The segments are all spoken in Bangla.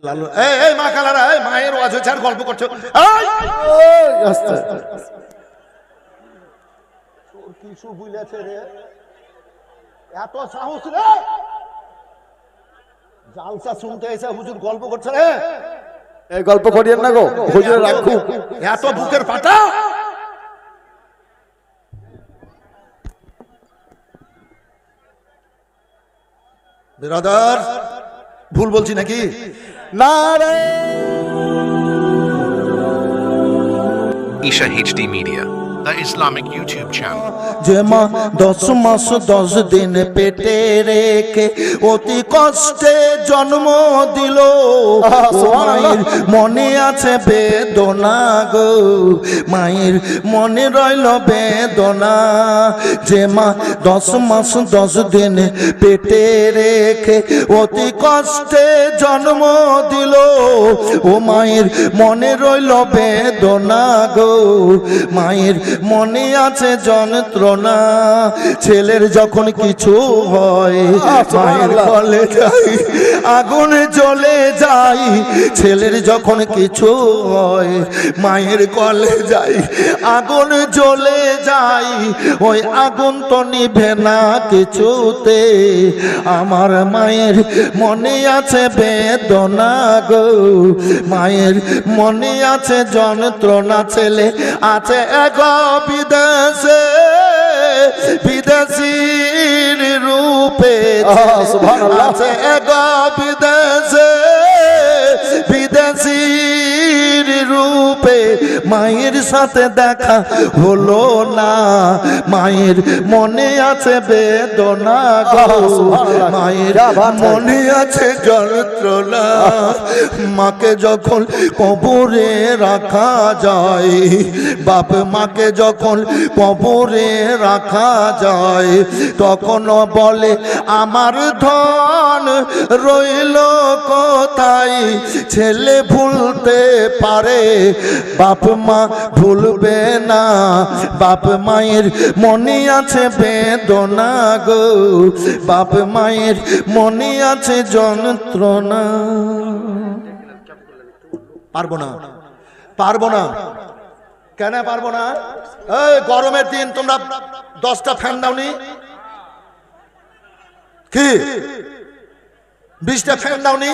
লালু এই মা কালারা, এই মায়ের ওয়াজ হচ্ছে আর গল্প করছো। কিছু বুঝেছে রে, এত সাহস রে, জালসা শুনতে এসে হুজুর গল্প করছে রে। এই গল্প করিয়েন না গো, হুজুর রাখু। এত বুকের পাটা। বিরাদার ভুল বলছি নাকি? না রে। Isha HD Media, the Islamic YouTube channel. যে মা 10 মাস 10 দিন পেটে রেখে অতি কষ্টে জন্ম দিল, মায়ের মনে আছে বেদনা গো, মায়ের মনে রইল বেদনা। যে মা 10 মাস 10 দিন পেটে রেখে অতি কষ্টে জন্ম দিল, ও মায়ের মনে রইল বেদনা গো, মায়ের মনে আছে যন্ত্রণা। ছেলের যখন কিছু হয় মায়ের কোলে যাই আগুন জ্বলে যাই, ছেলের যখন কিছু হয় মায়ের কোলে যাই আগুন জ্বলে যাই, ওই আগুন তো নিভে না কিছুতে, আমার মায়ের মনে আছে বেদনা গো, মায়ের মনে আছে যন্ত্রণা। ছেলে আছে এক বিদেশে, বিদেশীর রূপে আছে এক বিদেশে, বিদেশীর রূপে মায়ের সাথে দেখা হলো না, মায়ের মনে আছে বেদনা গো, মায়ের মনে আছে যন্ত্রণা। মাকে যখন কবরে রাখা যায়, বাপ মাকে যখন কবরে রাখা যায়, তখন বলে আমার ধন রইল কোথায়, ছেলে ভুলতে পারে বাপ মা ভুলবে না, বাপ মায়ের মনে আছে বেদনা গো, বাপ মায়ের মনে আছে যন্ত্রণা। পারবো না, পারবো না। কেন পারবো না? এই গরমের দিন তোমরা 10টা ফ্যান দাওনি কি? 20টা ফ্যান দাওনি?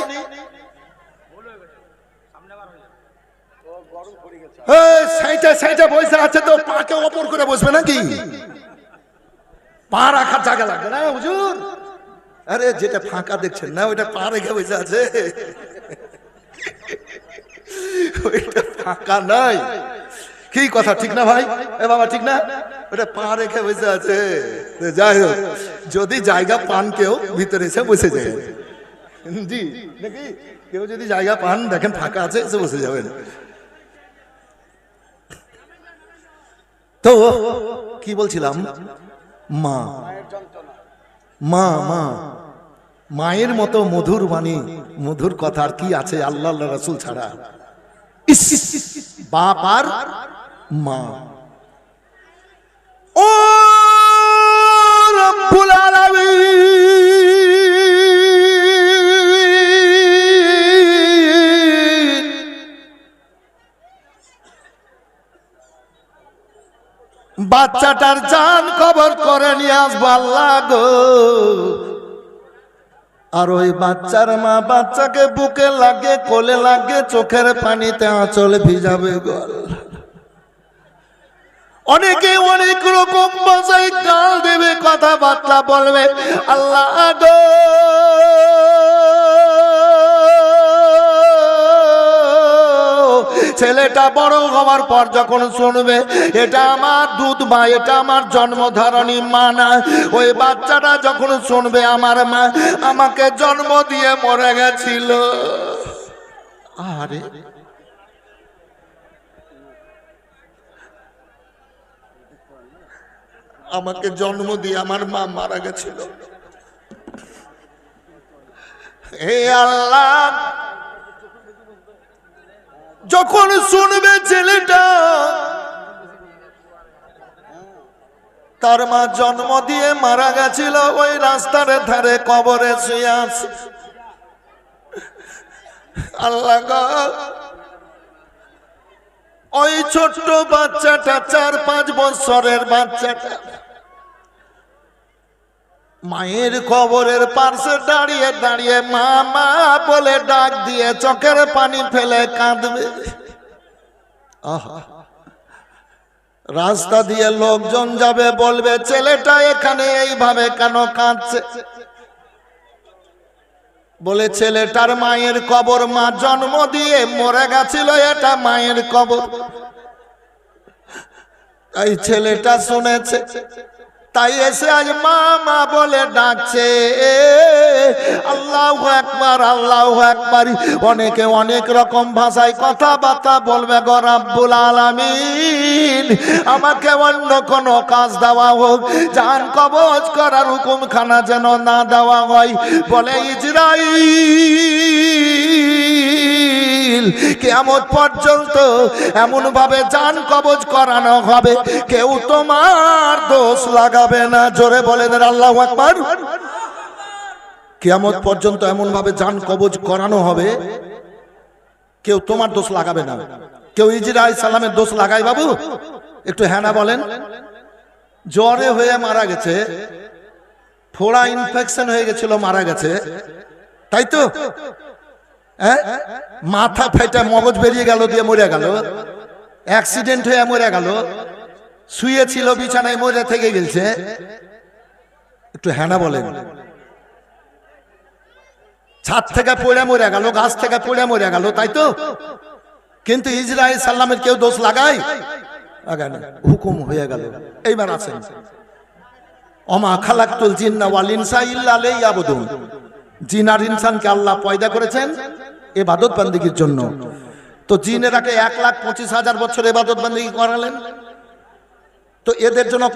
সাইটা সাইটা বসে আছে তো পাকে অপর করে বসবে নাকি? পা রাখার জায়গা লাগবে না হুজুর? আরে যেটা ফাঁকা দেখছেন না ওইটা পা রেখে বসে আছে, ওইটা ফাঁকা নাই। কি কথা ঠিক না ভাই? এ বাবা ঠিক না? ওটা পা রেখে বসে আছে। যাই হোক, যদি জায়গা পান কেউ ভিতরে এসে বসে যায়, জি নাকি? কেউ যদি জায়গা পান দেখেন ফাঁকা আছে, এসে বসে যাবেন। তো কি বলছিলাম? মা মা মা মায়ের মতো মধুর বাণী, মধুর কথা আর কি আছে আল্লাহ আল্লাহ রাসূল ছাড়া? বাপ আর মা। ও রব্বুল আলামিন, বাচ্চাটার জান কবর করে নিয়ে আসবো আল্লাহ গো, আর ওই বাচ্চার মা বাচ্চাকে বুকে লাগে, কোলে লাগে, চোখের পানিতে আঁচল ভিজাবে গো। অনেকে অনেক রকম ভাষায় গাল দেবে, কথাবার্তা বলবে, আল্লাহ গো ছেলেটা বড় হওয়ার পর যখন শুনবে এটা আমার দুধ মা, এটা আমার জন্মধারণী মা না, ওই বাচ্চাটা যখন শুনবে আমার মা আমাকে জন্ম দিয়ে মরে গেছিল, আরে আমাকে জন্ম দিয়ে আমার মা মারা গেছিল, হে আল্লাহ। যখন শুনবে ছেলেটা তার মা জন্ম দিয়ে মারা গেছিল, ওই রাস্তার ধারে কবরে শুয়ে আছে, আল্লাহ গো, ওই ছোট্ট বাচ্চাটা 4-5 বছরের বাচ্চাটা মায়ের কবরের পাশে দাঁড়িয়ে দাঁড়িয়ে মা মা বলে ডাক দিয়ে চোখের পানি ফেলে কাঁদবে। আহা, রাস্তা দিয়ে লোকজন যাবে, বলবে ছেলেটা এখানে এইভাবে কেন কাঁদছে? বলে ছেলেটার মায়ের কবর, মা জন্ম দিয়ে মরে গেছিল, এটা মায়ের কবর। তাই ছেলেটা শুনেছে, তাই এসে আজ মা মা বলে ডাকছে। আল্লাহু আকবার, আল্লাহু আকবার। অনেকে অনেক রকম ভাষায় কথাবার্তা বলবে। গো রাব্বুল আলামিন, আমাকে অন্য কোনো কাজ দেওয়া হোক, জান কবজ করার হুকুমখানা যেন না দেওয়া হয়। বলে ইজরাইল, কিয়ামত পর্যন্ত এমন ভাবে জান কবজ করানো হবে, কেউ তোমার দোষ লাগাবে না। জোরে বলেন আল্লাহু আকবার। কিয়ামত পর্যন্ত এমন ভাবে জান কবজ করানো হবে, কেউ তোমার দোষ লাগাবে না। কেউ ইজরাইল সালামের দোষ লাগায় বাবু? একটু হ্যাঁ না বলেন। জ্বরে হয়ে মারা গেছে, ফোড়া ইনফেকশন হয়ে গেছিল, মারা গেছে, তাই তো? মাথা ফেটে মগজ বেরিয়ে গেল, দিয়ে মরে গেল, অ্যাক্সিডেন্ট হয়ে মরে গেল, শুয়েছিল বিছানায় মরে থেকে গেছে। একটু হ্যাঁ না বলেন। ছাদ থেকে পড়ে মরে গেল, গাছ থেকে পড়ে মরে গেল, তাই তো? কিন্তু ইজরাইল সাল্লামের কেউ দোষ লাগায়? লাগায় না, হুকুম হয়ে গেল। এইবার আছেন, ওমা খালাকতুল জিন্না ওয়াল ইনসা ইল্লা লিয়াবুদুন। জিন আর ইনসানকে আল্লাহ পয়দা করেছেন ইবাদত বান্দিগির জন্য। তো জিনেরাকে 1,25,000 বছর ইবাদত বান্দিগি করালেন। তো এদের জন্য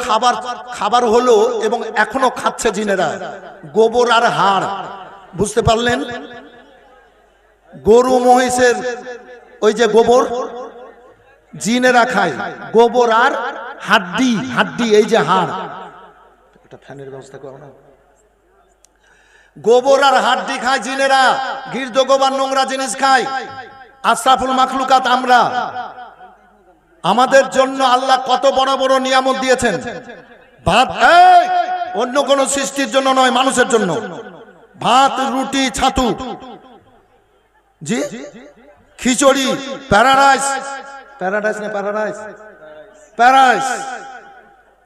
খাবার হলো, এবং এখনো খাচ্ছে জিনেরা, গোবর আর হাড়। বুঝতে পারলেন? গরু মহিষের ওই যে গোবর জিনেরা খায়, গোবর আর হাড্ডি, হাড্ডি এই যে হাড়। একটা ফ্যানের ব্যবস্থা করো না। গোবর আর হাড্ডি খায় জিনেরা, গির্দ গোবর নোংরা জিনিস খায়। আশরাফুল মাখলুকাত আমরা, আমাদের জন্য আল্লাহ কত বড় বড় নিয়ামত দিয়েছেন। ভাত অন্য কোন সৃষ্টির জন্য নয়, মানুষের জন্য। ভাত, রুটি, ছাতু, জি, খিচুড়ি, প্যারাডাইস, প্যারাডাইস না প্যারাডাইস, প্যারাডাইস,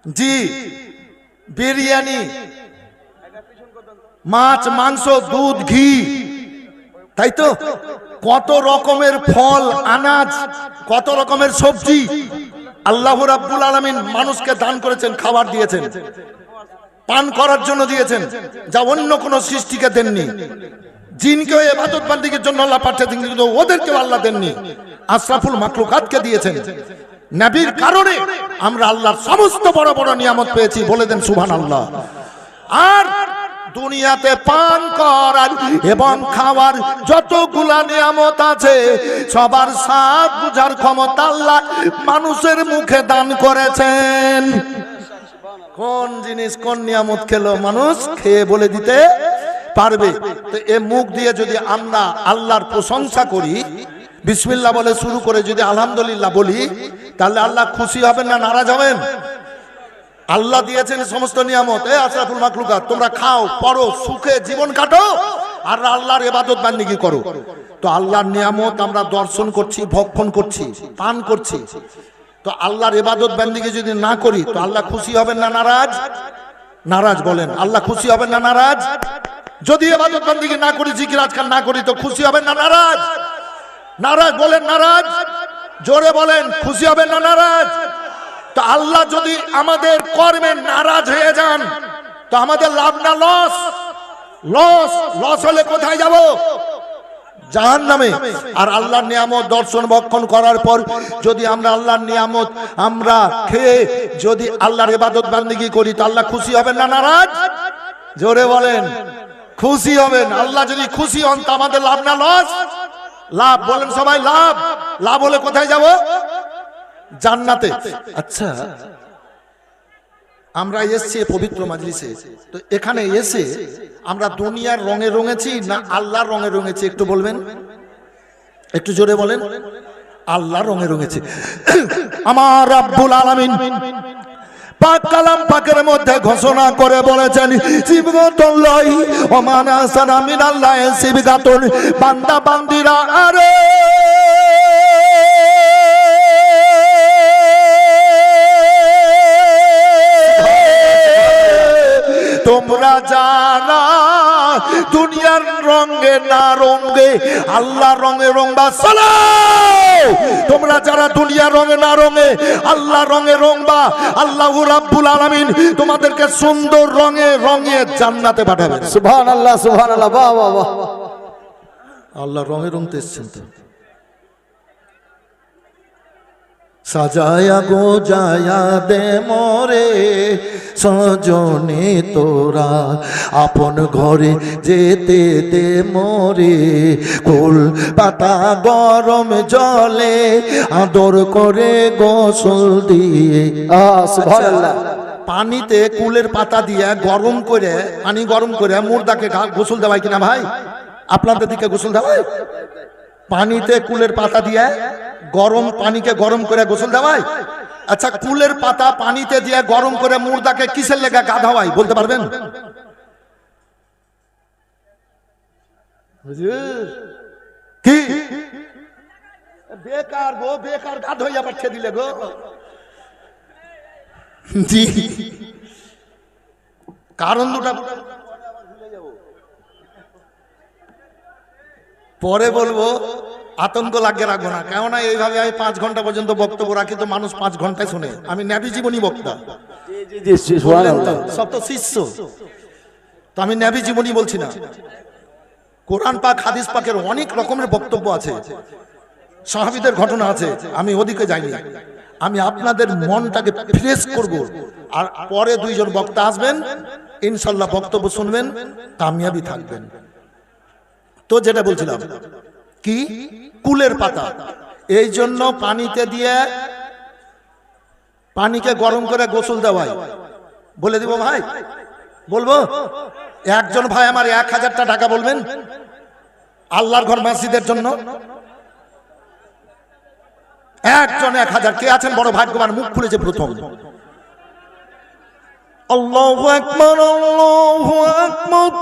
জি, বিরিয়ানি, মাছ, মাংস, দুধ, ঘি, তাই তো? কত রকমের ফল, আনাজ, কত রকমের সবজি আল্লাহ রাব্বুল আলামিন মানুষকে দান করেছেন, খাবার দিয়েছেন, পান করার জন্য দিয়েছেন, যা অন্য কোন সৃষ্টিকে দেননি। জিনকে ইবাদত বান্দিগির জন্য আল্লাহ পাঠিয়েছেন, কিন্তু ওদেরকেও আল্লাহ দেননি। আশরাফুল মাখলুকাতকে দিয়েছেন। নবীর কারণে আমরা আল্লাহর সমস্ত বড় বড় নিয়ামত পেয়েছি। বলে দেন সুবহানাল্লাহ। আর দুনিয়াতে পান করার এবং খাওয়ার যতগুলা নিয়ামত আছে, সবার স্বাদ বুঝার ক্ষমতা আল্লাহ মানুষের মুখে দান করেছেন। কোন জিনিস কোন নিয়ামত খেলো মানুষ খেয়ে বলে দিতে পারবে। তো এ মুখ দিয়ে যদি আমরা আল্লাহর প্রশংসা করি, বিসমিল্লাহ বলে শুরু করে যদি আলহামদুলিল্লাহ বলি, তাহলে আল্লাহ খুশি হবেন না নারাজ হবেন? আল্লাহ দিয়েছেন সমস্ত নিয়ামত। আশরাফুল মাখলুকাত, তোমরা খাও, পড়ো, সুখে জীবন কাটো, আর আল্লাহর ইবাদত বান্দিগি করো। তো আল্লাহর নিয়ামত আমরা দর্শন করছি, ভক্ষণ করছি, পান করছি। তো আল্লাহর ইবাদত বান্দিগি যদি না করি, তো আল্লাহ খুশি হবেন না নারাজ? নারাজ বলেন। আল্লাহ খুশি হবেন না নারাজ? যদি ইবাদত বান্দিগি না করি, জিকির আজকাল না করি, তো খুশি হবেন না নারাজ? নারাজ বলেন, নারাজ জোরে বলেন, খুশি হবেন না নারাজ? তো আল্লাহ যদি আমাদের কর্মে নারাজ হয়ে যান, তো আমাদের লাভ না লস? লস, লস হলে কোথায় যাব? জাহান্নামে। আর আল্লাহর নিয়ামত দর্শন ভক্ষণ করার পর যদি আমরা আল্লাহর নিয়ামত আমরা খেয়ে যদি আল্লাহর ইবাদত বান্দিগি করি, তো আল্লাহ খুশি হবেন না নারাজ? জোরে বলেন, খুশি হবেন। আল্লাহ যদি খুশি হন, তো আমাদের লাভ না লস? লাভ বলেন সবাই, লাভ। লাভ হলে কোথায় যাব? জান্নাতে। আচ্ছা, আমরা এসেছি পবিত্র মাজলিসে, তো এখানে এসে আমরা দুনিয়ার রঙে রঙেছি না আল্লাহর রঙে রঙেছি? একটু বলবেন। একটু জোরে বলেন। আল্লাহ রঙে রঙেছে। আমার রাব্বুল আলামিন পাক কালাম পাকের মধ্যে ঘোষণা করে বলেছেন, সিবগাতুল্লাহ ওয়া মান আসানা মিনাল্লাহি সিবগাতুন, বান্দা বান্দিরা আরে তোমরা জানা দুনিয়ার রঙে না রঙে আল্লাহ রঙে রঙবা সালাম। তোমরা যারা দুনিয়ার রঙে না রঙে আল্লাহ রঙে রঙবা, আল্লাহু রাব্বুল আলামিন তোমাদেরকে সুন্দর রঙে রঙে জান্নাতে পাঠাবেন। সুবহানাল্লাহ সুবহানাল্লাহ, বাহ বাহ বাহ। আল্লাহ রঙে রঙতে এসছেন তো। সাজায়া গো জায়া দে মোরে সজনে তোরা, আপন ঘরে যেতে দে মোরে, কুল পাতা গরম জলে আদর করে গোসল দিয়ে। সুবহানাল্লাহ। পানিতে কুলের পাতা দিয়ে গরম করে, পানি গরম করে মুর্দাকে গোসল দেওয়ায় কিনা ভাই? আপনাদের দিকে গোসল দেওয়ায়? পানিতে কুলের পাতা দিয়ে গরম পানিকে গরম করে গোসল দেওয়ায়? আচ্ছা, কুলের পাতা পানিতে দিয়ে গরম করে মুর্দাকে কিসের লেগে গা ধোয়ায় বলতে পারবেন? কি বেকার গো, বেকার গা ধোয়া পাঠিয়ে দিলে গো। জি, কারণ দুটা পরে বলবো, আতঙ্ক লাগিয়ে রাখবো না। কেননা এইভাবে আমি 5 ঘন্টা পর্যন্ত বক্তব্য রাখি, তো মানুষ 5 ঘন্টায় শুনে। আমি ন্যাবি জীবনী বক্তা, সব তো শিষ্য, তো আমি ন্যাবি জীবনী বলছি না। কোরআন পাক হাদিস পাকের অনেক রকমের বক্তব্য আছে, সাহাবীদের ঘটনা আছে, আমি ওদিকে যাইনি। আমি আপনাদের মনটাকে ফ্রেশ করব, আর পরে 2 জন বক্তা আসবেন, ইনশাল্লাহ বক্তব্য শুনবেন, কামিয়াবি থাকবেন। তো যেটা বলছিলাম, কি কুলের পাতা, এই জন্য পানিতে দিয়ে পানিকে গরম করে গোসল দেওয়ায়। বলে দিব ভাই, বলবো? একজন ভাই আমার 1000টা টাকা বলবেন আল্লাহর ঘর মসজিদের জন্য। একজন 1000। কে আছেন বড় ভাগ্যবান? মুখ খুলেছে প্রথম। আল্লাহু আকবার, আল্লাহু আকবার।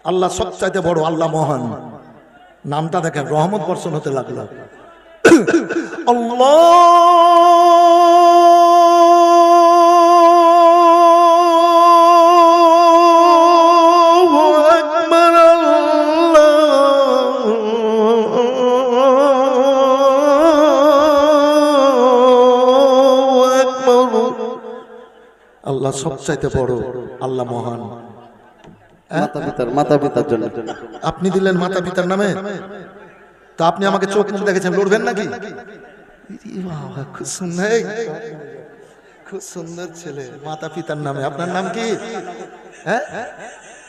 আল্লাহ সবচাইতে বড়, আল্লাহ মহান। নামটা দেখেন, রহমত বর্ষণ হতে লাগলো। আল্লাহু আকবার, আল্লাহু আকবার। আল্লাহ সবচাইতে বড়, আল্লাহ মহান। মাতা পিতার জন্য আপনি দিলেন মাতা পিতার নামে, তো আপনি আমাকে চোখ মুখ দেখেছেন, লড়বেন নাকি? খুব সুন্দর, খুব সুন্দর ছেলে। মাতা পিতার নামে। আপনার নাম কি? হ্যাঁ,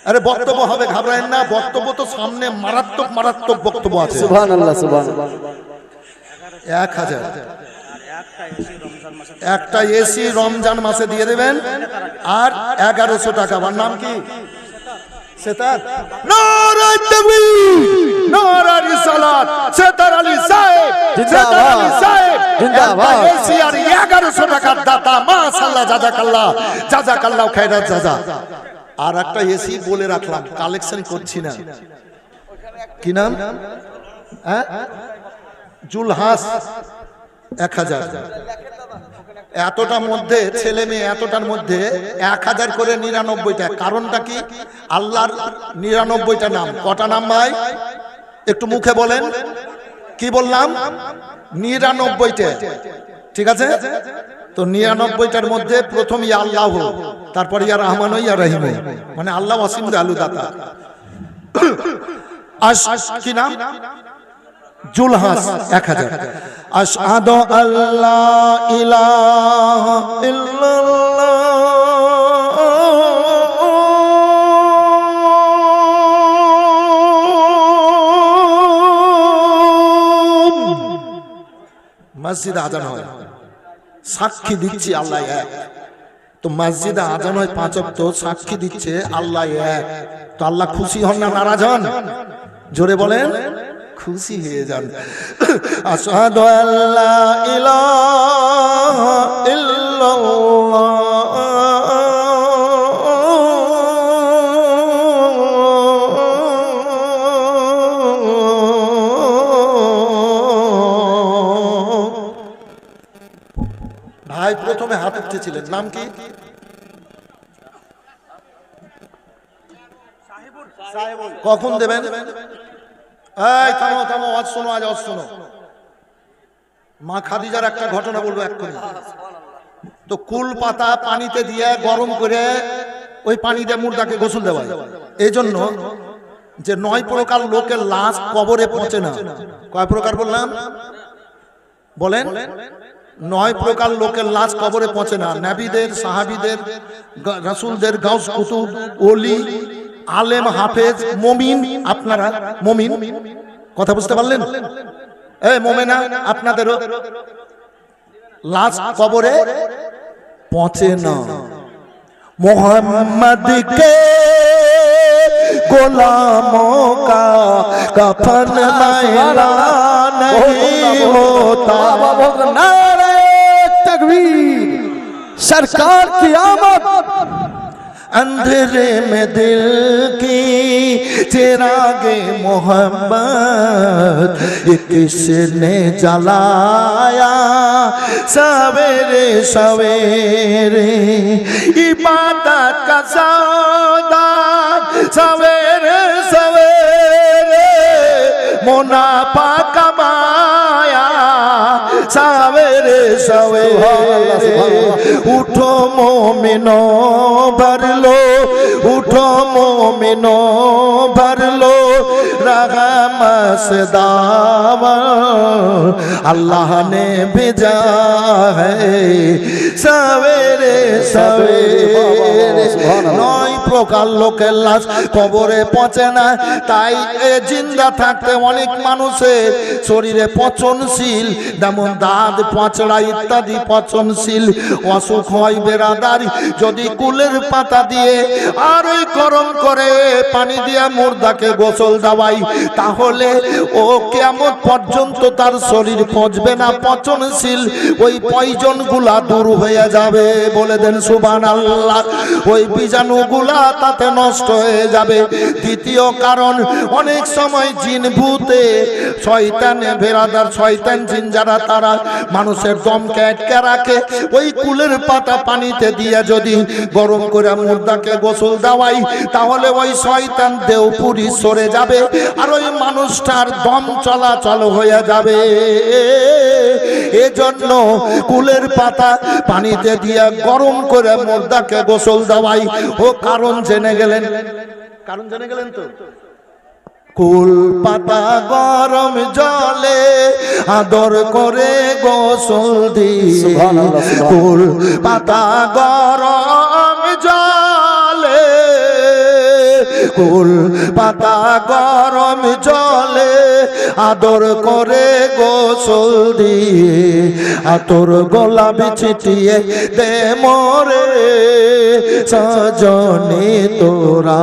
আরে বক্তব্য হবে, ঘাবড়ায়েন না। বক্তব্য তো সামনে মারাত্মক মারাত্মক বক্তব্য আছে। সুবহানাল্লাহ সুবহানাল্লাহ। 1000 একটা এসি রমজান মাসে দিয়ে দেবেন, আর 1100 টাকা। আমার নাম কি? সেতার। নারায়ে তাকবীর, নারায়ে রিসালাত। সেতার আলী সাহেব, সেতার আলী সাহেব জিন্দাবাদ। এসি আর 1100 টাকার দাতা, মাশাআল্লাহ, জাযাকাল্লাহ, জাযাকাল্লাহ খায়রাত জাযা। আর একটা এসি বলে রাখলাম, কালেকশন করছি না। কি নাম? হ্যাঁ, জুলহাস। 1000। এতটার মধ্যে ছেলে মেয়ে, এতটার মধ্যে 1000 করে 99টা। কারণটা কি? আল্লাহর 99টা নাম। কটা নাম ভাই? একটু মুখে বলেন। কি বললাম? 99টা। ঠিক আছে, তো 99টার মধ্যে প্রথম ইয়া আল্লাহ, তারপর ইয়া রহমান, ইয়া রহিম, মানে আল্লাহ অসীম দয়ালু দাতা। কি নাম? জুলহাস। 1000। আশহাদু আল্লা ইলাহা ইল্লাল্লাহ মসজিদে আজান হয়, সাক্ষী দিচ্ছি আল্লাহ এক। তো মসজিদে আজান হয় 5 ওয়াক্ত, সাক্ষী দিচ্ছে আল্লাহ এক। তো আল্লাহ খুশি হন না নারাজ হন? জোরে বলেন। খুশি হয়ে যান। আশহাদু আল্লা ইলাহা ইল্লাল্লাহ। ভাই প্রথমে হাত উঠেছিলেন, নাম কি? কখন দেবেন? এই থামো থামো, আজ শোনো, আজ শোনো। মা খাদিজার একটা ঘটনা বলবো এক্ষুনি। তো কুল পাতা পানিতে দিয়ে গরম করে ওই পানি দিয়ে মুর্দাকে গোসল দেওয়া, এই জন্য যে 9 প্রকার লোকের লাশ কবরে পৌঁছে না। কয় প্রকার বললাম? বলেন। 9 প্রকার লোকের লাশ কবরে পৌঁছে না। নবীদের, সাহাবীদের, রাসূলদের, গাউস কুতুব, ওলি, আলেম, হাফেজ, মুমিন। আপনারা মুমিন, কথা বুঝতে পারলেন? এই মুমিনা, আপনাদেরও লাশ কবরে পৌঁছে না। मोहम्मद के गुलामों का कफन मैला नहीं होता। नारे तकबीर, सरकार की आमद। अंधेरे में दिल की चिरागे मोहब्बत किसने जलाया सवेरे सवेरे, इबादत का सौदा सवेरे सवेरे, मुनाफा कमाया सवेरे सवेरे। उठो मोमिनो भर लो, उठो मोमिनो भर लो रहमत से दावत, अल्लाह ने भेजा है सवेरे सवेरे। 9 প্রকার লোকের লাশ কবরে পচে না। তাই জিন্দা থাকতে অনেক মানুষের শরীরে পচনশীল, যেমন দাঁত, পচড়া ইত্যাদি পচনশীল অসুখ হয় বেরাদারি। যদি কুলের পাতা দিয়ে আর ওই গরম করে পানি দিয়ে মুর্দাকে গোসল দেওয়াই, তাহলে ও কিয়ামত পর্যন্ত তার শরীর পচবে না, পচনশীল ওই পয়জন গুলা দূর হয়ে যাবে। বলে দেন সুবহানাল্লাহ। ওই বীজাণু গুলা তাতে নষ্ট হয়ে যাবে। দ্বিতীয় কারণ, অনেক সময় জিন ভূতে, শয়তান, বেরাদার শয়তান জিন যারা, তারা মানুষের দমকে আটকে রাখে। ওই কুলের পাতা পানিতে দিয়ে যদি গরম করে মুর্দাকে গোসল দেওয়াই, তাহলে ওই শয়তান দেহপুরি সরে যাবে আর ওই মানুষটার দম চলাচল হয়ে যাবে। এজন্য কুলের পাতা পানিতে দিয়ে গরম করে মুর্দাকে গোসল দেওয়াই। ও কারণ জেনে গেলেন? কারণ জেনে গেলেন তো? কুল পাতা গরম জলে আদর করে গোসল দিয়ে, কুল পাতা গরম জলে, কুল পাতা গরম জলে আদর করে গোসল দিয়ে, আতর গোলাপ ছিটিয়ে দে মোরে সজনে তোরা,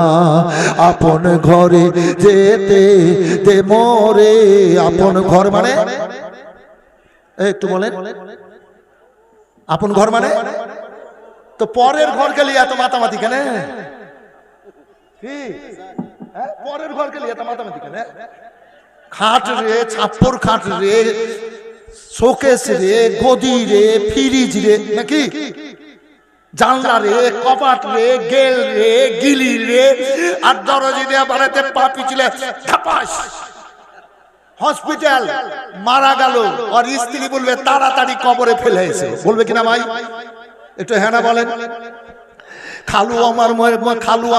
আপন ঘরে যেতে দে মোরে। আপন ঘর মানে একটু বলেন, আপন ঘর মানে তো পরের ঘরকে লিয়ে এত মাতামাতি কেন? পরের ঘরকে লিয়ে এত মাতামাতি কেন? খাট রে, ছাপ্পর খাট রে, শোকেস রে, গদি রে, ফ্রিজ রে, নাকি জানলা রে, কপাট রে, গেল রে, গিলি রে, আর দরজা দিয়ে বাড়াতে পা পিছলে ধাপাস, হসপিটাল, মারা গেল, আর স্ত্রী বলবে তাড়াতাড়ি কবরে ফেলে এসে, বলবে কিনা ভাই? একটু হ্যাঁ না বলেন। খালু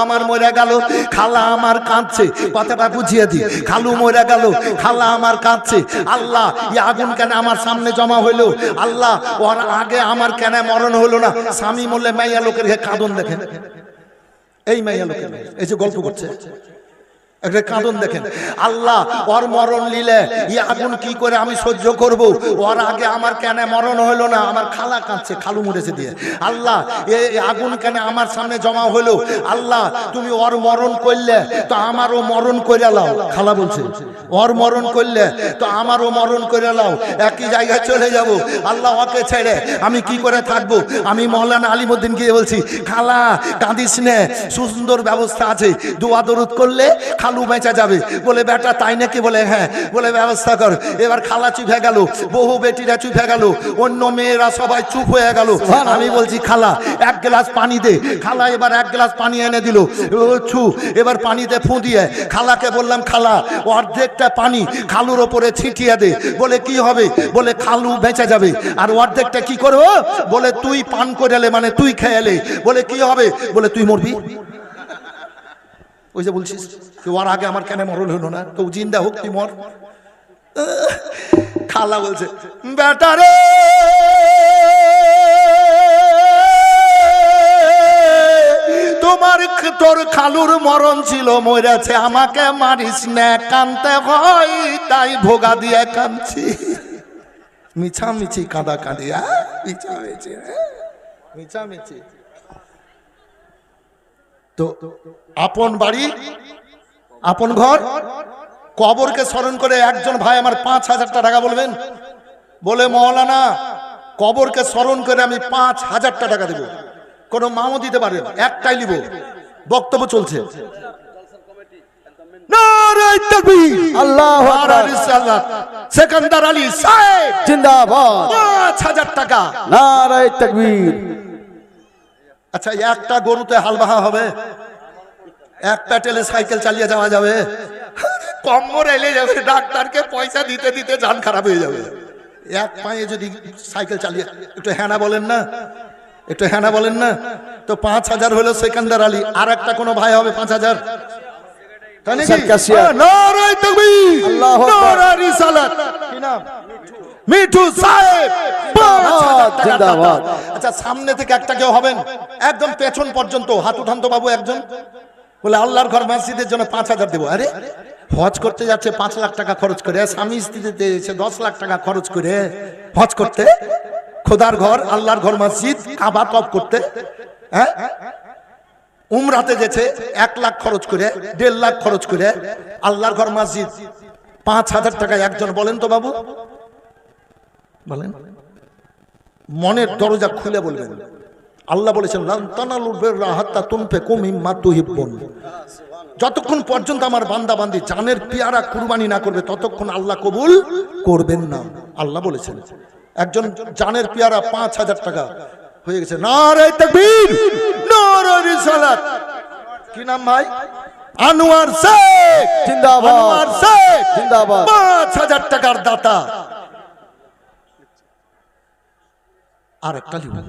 আমার মরে গেল, খালা আমার কাঁদছে। কথাটা বুঝিয়ে দি, খালু মরে গেল, খালা আমার কাঁদছে। আল্লাহ, এই আগুন কেন আমার সামনে জমা হইলো? আল্লাহ, ওর আগে আমার কেন মরণ হলো না? স্বামী মরলে মাইয়া লোকের কাঁদন দেখেন। এই মাইয়া লোকের এই যে গল্প করছে, একটা কাঁদন দেখেন, আল্লাহ ওর মরণ নিলে এই আগুন কি করে আমি সহ্য করব, ওর আগে আমার কেন মরণ হলো না, আমার খালা কাঁদছে, খালু মরেছে দিয়ে, আল্লাহ এই আগুন কেন আমার সামনে জমা হলো, আল্লাহ তুমি ওর মরণ করলে তো আমারও মরণ করে লাও, খালা বলছে ওর মরণ করলে তো আমারও মরণ করে লাও, একই জায়গায় চলে যাব, আল্লাহ ওকে ছেড়ে আমি কি করে থাকবো। আমি মৌলানা আলিমউদ্দিন গিয়ে বলছি, খালা কাঁদিস নে, সুন্দর ব্যবস্থা আছে, দোয়া দরুদ করলে খালু বেঁচে যাবে। বলে বেটা তাই নাকি? বলে হ্যাঁ। বলে ব্যবস্থা কর। এবার খালা চুপ হয়ে গেল, বহু বেটিরা চুপ হয়ে গেল, অন্য মেয়েরা সবাই চুপ হয়ে গেল। আমি বলছি খালা এক গ্লাস পানি দে। খালা এবার এক গ্লাস পানি এনে দিল, ছু এবার পানিতে ফু দিয়ে খালাকে বললাম, খালা অর্ধেকটা পানি খালুর ওপরে ছিটিয়ে দে। বলে কি হবে? বলে খালু বেঁচে যাবে। আর অর্ধেকটা কি করবো? বলে তুই পান করে এলে, মানে তুই খেয়ে এলে। বলে কি হবে? বলে তুই মরবি। ওই যে বলছিস ওর আগে আমার কেন মরণ হলো না, তো জিন্দা হোক তুই মর। খালা বলছে, বেটা রে তোমার তোর খালুর মরণ ছিল, মরেছে, আমাকে মারিস না, কানতে হয় তাই ভোগা দিয়ে কাঁদছি। মিছামিছি কাঁদা কাঁদিয়া, মিছামিছি মিছামিছি। তো আপন বাড়ি আপন ঘর, কবরকে স্মরণ করে একজন ভাই আমার 5,000 টাকা বলবেন। বলে মৌলানা কবরকে স্মরণ করে আমি 5,000 টাকা দেব। কোন মাও দিতে পারে, একটাই নিব। বক্তব্য চলছে। নারায়ে তাকবীর, আল্লাহু আকবার, রিসালাত, সেকান্দার আলী সাহেব জিন্দাবাদ, 5,000 টাকা। নারায়ে তাকবীর। আচ্ছা একটা গরুতে হাল বাহা হবে? এক প্যাটেলে সাইকেল চালিয়ে যাওয়া যাবে? কম্বর এলে যাবে, ডাক্তারকে পয়সা দিতে দিতে জান খারাপ হয়ে যাবে। এক পায়ে যদি সাইকেল চালিয়ে, একটু হ্যানা বলেন না, একটু হ্যানা বলেন না। তো 5,000 হলো সেকান্দার আলী, আর একটা কোনো ভাই হবে 5,000। তাই নাকি? নারায়ে তাকবীর, আল্লাহু আকবার, নারায়ে রিসালাত। কি নাম? মিঠু সাহেব, 5,000 টাকা জিন্দাবাদ। আচ্ছা সামনে থেকে একটা কেউ হবেন, একদম পেছন পর্যন্ত হাত উঠান তো বাবু একজন। বলে আল্লাহর ঘর মসজিদের জন্য 5,000 দেবো। আরে হজ করতে যাচ্ছে 5 লাখ টাকা খরচ করে, স্বামী স্ত্রীতে এসে 10 লাখ টাকা খরচ করে হজ করতে, খোদার ঘর আল্লাহর ঘর মসজিদ কাবা তওয়াফ করতে, হ্যাঁ উমরাতে গেছে 1 লাখ খরচ করে, 1.5 লাখ খরচ করে, আল্লাহর ঘর মসজিদ 5,000 টাকা একজন। বলেন তো বাবু, বলেন। মনের দরজা খুলে বলবেন। আল্লাহ বলেছেন লান তানালুল বিররা হাত্তা তুনফিকু মিম্মা তুহিব্বুন। যতক্ষণ পর্যন্ত আমার বান্দা বান্দি জানের পেয়ারা কুরবানি না করবে ততক্ষণ আল্লাহ কবুল করবেন না, আল্লাহ বলেছেন। একজন জানের পেয়ারা 5,000 টাকা হয়ে গেছে। নারায়ে তাকবীর, নারায়ে রিসালাত। কি নাম ভাই? আনোয়ার শেখ, জিন্দাবাদ, আনোয়ার শেখ জিন্দাবাদ, 5,000 টাকার দাতা। আর একটা লিখুন,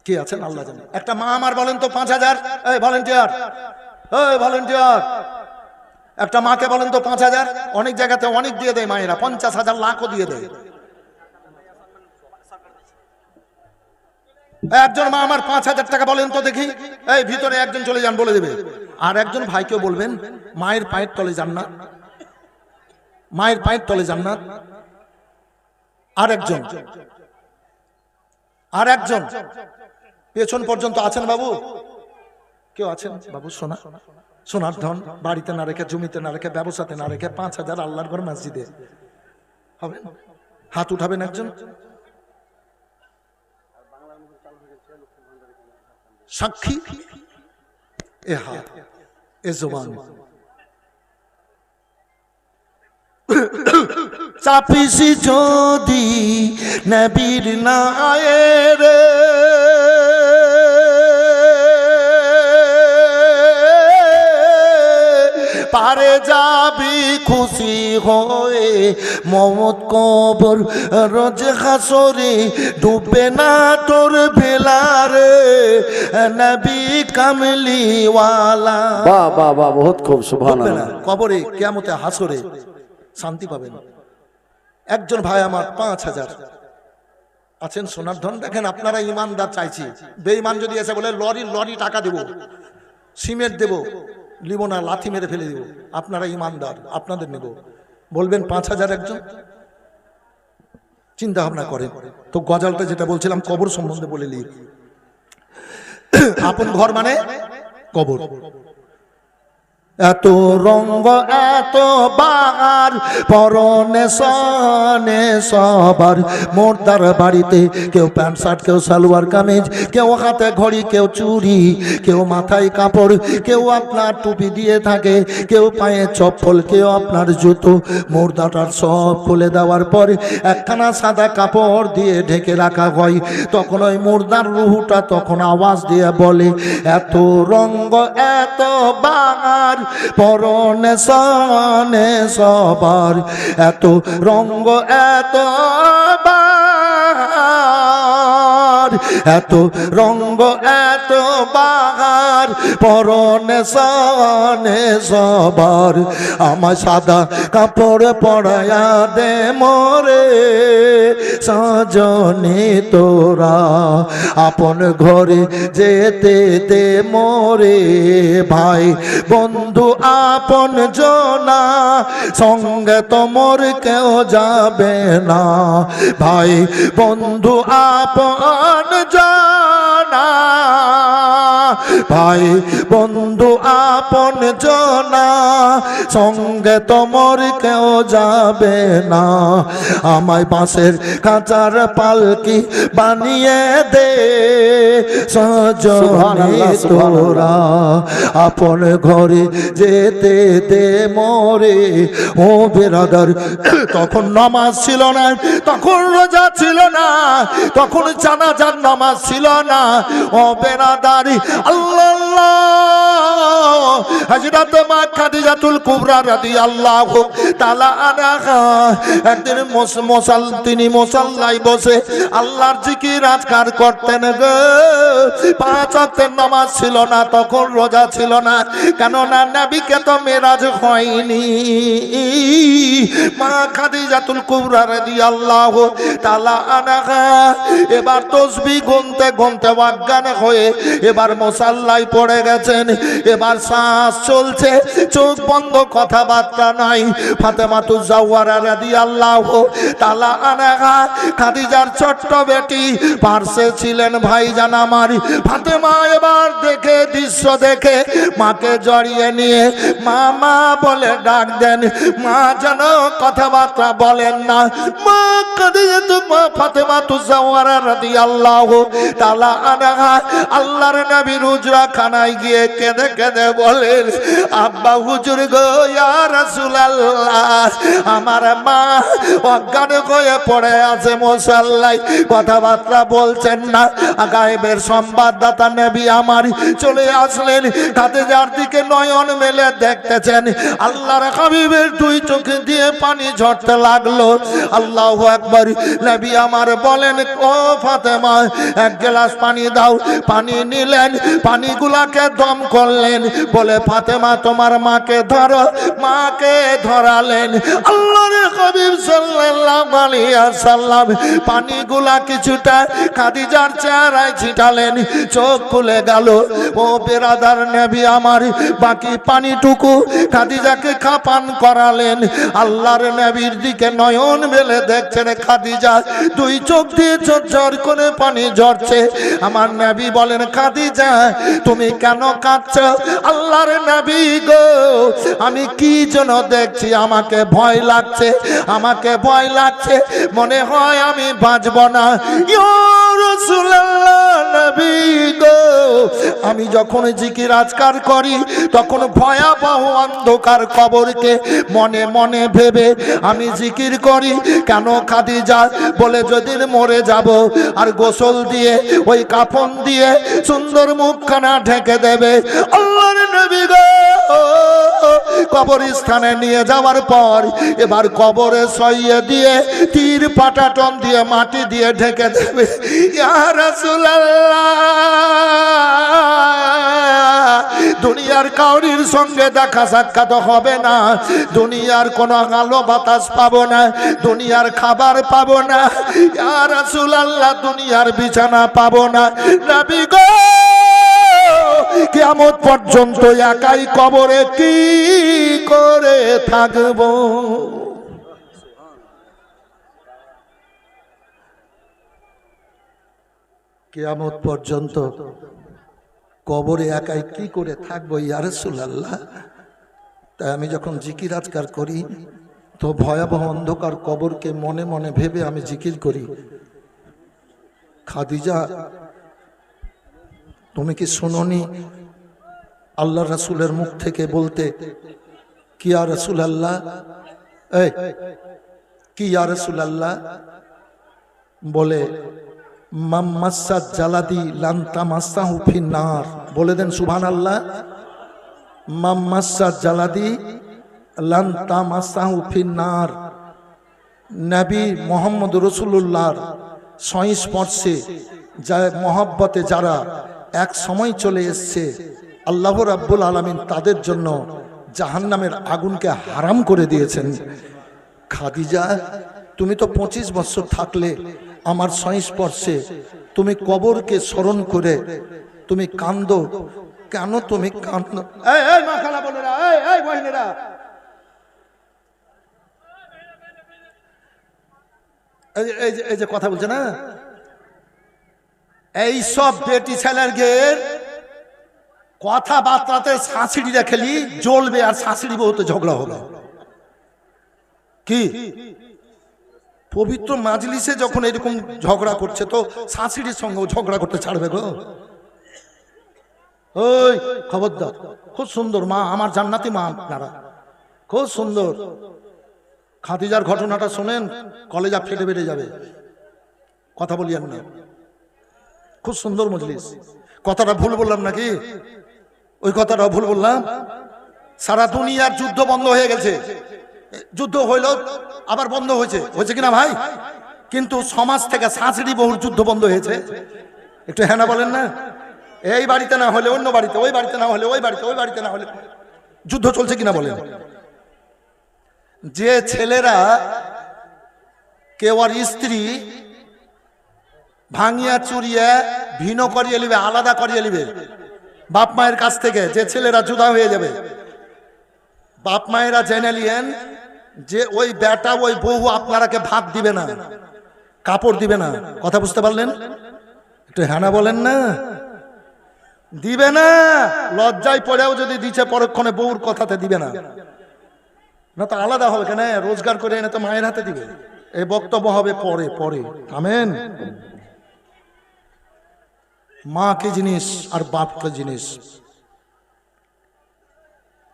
কে আছেন আল্লাহ জানে। একটা মা আমার বলেন তো 5,000। এই ভলান্টিয়ার, এই ভলান্টিয়ার, একটা মাকে বলেন তো 5,000। অনেক জায়গাতে অনেক দিয়ে দেয় মায়েরা, 50,000 লাখও দিয়ে দেয়। একজন মা আমার 5,000 টাকা বলেন তো দেখি। এই ভিতরে একজন চলে যান, বলে দেবে। আর একজন ভাইকেও বলবেন মায়ের পায়ের তলে জান্নাত, মায়ের পায়ের তলে জান্নাত। আর একজন, আর একজন পেছন পর্যন্ত আছেন বাবু? কেউ আছেন বাবু? সোনা সোনার ধন বাড়িতে না রেখে, জমিতে না রেখে, ব্যবসাতে না রেখে 5,000 আল্লাহর ঘর মসজিদে হবে? হাত উঠাবেন একজন। সাক্ষী এ হাত, এ জবান। চাপিসি যদি নবীর নায়ের পারে যাবি খুশি হয়ে, মমত কবর রোজ হাসরে ডুবে না তোর ভেলারে, নবী কামলিওয়ালা। বাহ বাহ বাহ, বহুত খুব, সুবহানাল্লাহ। কবরে কিয়ামতে হাসরে শান্তি পাবেন। একজন ভাই আমার 5,000 আছেন সোনার ধন। দেখেন আপনারা ইমানদার চাইছি, বেঈমান যদি এসে বলে লরি লরি টাকা দেব, সিমেন্ট দেব, নিব না, লাথি মেরে ফেলে দিব। আপনারা ইমানদার, আপনাদের নেব। বলবেন 5,000 একজন, চিন্তা ভাবনা করেন তো। গজালটা যেটা বলছিলাম কবর সম্বন্ধে বলে নিই। আপন ঘর মানে কবর। এত রঙ্গ এত বাহার পরনে সনে সবার, মোর্দার বাড়িতে কেউ প্যান্ট শার্ট, কেউ সালোয়ার কামিজ, কেউ হাতে ঘড়ি, কেউ চুড়ি, কেউ মাথায় কাপড়, কেউ আপনার টুপি দিয়ে থাকে, কেউ পায়ে চপ্পল, কেউ আপনার জুতো। মোর্দাটার সব খুলে দেওয়ার পরে একখানা সাদা কাপড় দিয়ে ঢেকে রাখা হয়। তখন ওই মোর্দার রুহুটা তখন আওয়াজ দিয়ে বলে, এত রঙ্গ এত বাহার পরনে সনে সবার, এত রঙ্গ এত বাহার, এত রঙ্গ এত বাহার পরনে সনে সবার। আমার সাদা কাপড় পরায়া দে মোরে সজনে তোরা, আপন ঘরে যেতে দে মোরে ভাই বন্ধু আপন জনা, সঙ্গে তোমর কেউ যাবে না। ভাই বন্ধু আপন জনা, ভাই বন্ধু আপন জনা, সঙ্গে তোমর কেউ যাবে না। আমায় বাঁশের কাঁচার পালকি বানিয়ে দে সজনে তোরা, আপন ঘরে যেতে দে মোরে। ও বেরাদার, তখন নামাজ ছিল না, তখন রোজা ছিল না, তখন জানাজার নামাজ ছিল না। ও বেরাদারি আল্লাহ, হযরত মা খাদিজাতুল কুবরা রাদিয়াল্লাহু তাআলা আনহা একদিন তিনি মুসাল্লায় বসে আল্লাহর জিকির আজকার করতেন গো। 5 ওয়াক্তের নামাজ ছিল না, তখন রোজা ছিল না, কেননা নবীকে তো মেরাজ হয়নি। মা খাদিজাতুল কুবরা রাদিয়াল্লাহু তাআলা আনহা এবার তাসবিহ গুনতে গুনতে অজ্ঞান হয়ে এবার মুসাল্লায় পড়ে গেছেন। এবার শ্বাস চলছে, চোখ বন্ধ, কথাবার্তা নাই। ফাতেমাতুজ জাওয়ারা রাদিয়াল্লাহু তাআলা আনহা খাদিজার ছোট্ট বেটি, পার্শ্বে ছিলেন ভাইজান আমার ফাতেমা। এবার দেখে দৃশ্য দেখে মাকে জড়িয়ে নিয়ে মা মা বলে ডাক দেন। মা যেন কথাবার্তা বলেন না। মা খাদিজাতুল ফাতেমাতুজ জাওয়ারা রাদিয়াল্লাহু তাআলা আনহা আল্লাহর নবীর হুজরা খানায় গিয়ে কেঁদে কেঁদে বলেন, আব্বা হুজুর গো, ইয়া রাসূলুল্লাহ, আমার মা অজ্ঞান হয়ে পড়ে আছে মুসাল্লায়, কথাবার্তা বলছেন না। গায়েবের সংবাদদাতা নবী আমার চলে আসলেন, খাদিজার দিকে নয়ন মেলে দেখতেছেন। আল্লাহর হাবিবের 2 চোখ দিয়ে পানি ঝরতে লাগলো। আল্লাহু আকবার। নবী আমার বলেন, ও ফাতেমা, 1 গ্লাস পানি দাও। পানি নিলেন, পানিগুলাকে দম করলেন, বলে ফাতেমা তোমার মাকে ধরো। মাকে ধরালেন। আল্লাহর হাবিব সাল্লাল্লাহু আলাইহি ওয়াসাল্লাম পানিগুলা কিছুটা খাদিজার চেহারায় ছিটালেন, চোখ খুলে গেল। ও বেরাদার নবী আমার বাকি পানিটুকু খাদিজাকে খাপান করালেন। আল্লাহর নবীর দিকে নয়ন মেলে দেখছেন খাদিজা 2 চোখ দিয়ে ঝরঝর করে পানি ঝরছে। আমার নবী বলেন, খাদিজা তুমি কেন কাঁদছো? আল্লাহর নবী গো, আমি কি যেন দেখছি, আমাকে ভয় লাগছে, আমাকে ভয় লাগছে, মনে হয় আমি বাঁচব না। ইয়া রাসূলুল্লাহ, নবী গো, আমি যখন জিকির আজকার করি তখন ভয়াবহ অন্ধকার কবরকে মনে মনে ভেবে আমি জিকির করি। কেন খাদিজা? বলে যেদিন মরে যাব আর গোসল দিয়ে ওই কাফন দিয়ে সুন্দর মুখখানা ঢেকে দেবে। আল্লাহর নবী গো, কবরস্থানে নিয়ে যাওয়ার পর এবার কবরে সইয়ে দিয়ে তীর পাটাটন দিয়ে মাটি দিয়ে ঢেকে দেবে। ইয়া রাসূলুল্লাহ, দুনিয়ার কাউরির সঙ্গে দেখা সাক্ষাৎ হবে না, দুনিয়ার কোনো আলো বাতাস পাবো না, দুনিয়ার খাবার পাবো না, ইয়া রাসূলুল্লাহ দুনিয়ার বিছানা পাবো না। নবী গো, কিয়ামত পর্যন্ত একাই কবরে কি করে থাকব। কিয়ামত পর্যন্ত কবরে একাই কি করে থাকবো ইয়া রাসূলুল্লাহ। তাই আমি যখন জিকির আজকার করি তো ভয়াবহ অন্ধকার কবরকে মনে মনে ভেবে আমি জিকির করি, খাদিজা তুমি কি শুনোনি আল্লাহ রাসূলের মুখ থেকে বলতে কি ইয়া রাসূলুল্লাহ, এই কি ইয়া রাসূলুল্লাহ বলে মাম্মাসাত জালাদি লান তামাসাহু ফিন্নার, বলে দেন সুবহানাল্লাহ। মাম্মাসাত জালাদি লান তামাসাহু ফিন্নার। নবী মুহাম্মদ রাসূলুল্লাহর সংস্পর্শে যা মহব্বতে যারা এক সময় চলে এসছে, আল্লাহ রাব্বুল আলামিন তাদের জন্য জাহান্নামের আগুনকে হারাম করে দিয়েছেন। খাদিজা তুমি তো 25 বছর থাকলে আমার সংস্পর্শে, তুমি কবরকে স্মরণ করে তুমি কান্দো কেন? তুমি কান্দো এই মা খালা বোনেরা, এই বহিনেরা, এই যে কথা বলছে না, এই সব বেটি ছেলের গের কথাবার্তাতে শাশুড়িরা খেলি জ্বলবে আর শাশুড়ি বউতে ঝগড়া হবে। কি পবিত্র মাজলিসে যখন এরকম ঝগড়া করছে তো শাশুড়ির সঙ্গে ঝগড়া করতে ছাড়বে গো? ওই খবরদার, খুব সুন্দর মা, আমার জান্নাতি মা আপনারা, খুব সুন্দর। খাদিজার ঘটনাটা শোনেন, কলেজা ফেটে বেড়ে যাবে, কথা বলিয়েন না, খুব সুন্দর মজলিস। কথাটা ভুল বললাম নাকি? ওই কথাটা ভুল বললাম? সারা দুনিয়ার যুদ্ধ বন্ধ হয়ে গেছে, যুদ্ধ হইল আবার বন্ধ হয়েছে, হয়েছে কিনা ভাই? কিন্তু সমাজ থেকে শাশুড়ি বহুর যুদ্ধ বন্ধ হয়েছে, একটু হ্যাঁ না বলেন না? এই বাড়িতে না হলে অন্য বাড়িতে, ওই বাড়িতে না হলে ওই বাড়িতে, ওই বাড়িতে না হলে যুদ্ধ চলছে কিনা বলেন? যে ছেলেরা কেউ আর স্ত্রী ভাঙিয়া চুরিয়া ভিন্ন করিয়ে নিবে, আলাদা করিয়ে নিবে বাপ মায়ের কাছ থেকে, যে ছেলেরা জুদা হয়ে যাবে, বাপ মায়েরা জেনে নিয়েন যে ওই বেটা ওই বউ আপনারাকে ভাত দিবে না, কাপড় দিবে না। কথা বুঝতে পারলেন? একটু হ্যাঁ না বলেন না? দিবে না, লজ্জায় পড়েও যদি দিচ্ছে পরক্ষণে বউর কথাতে দিবে না, না তো আলাদা হবে কেন? রোজগার করে এনে তো মায়ের হাতে দিবে। এই বক্তব্য হবে পরে পরে, আমেন। মা কি জিনিস আর বাপ কি জিনিস।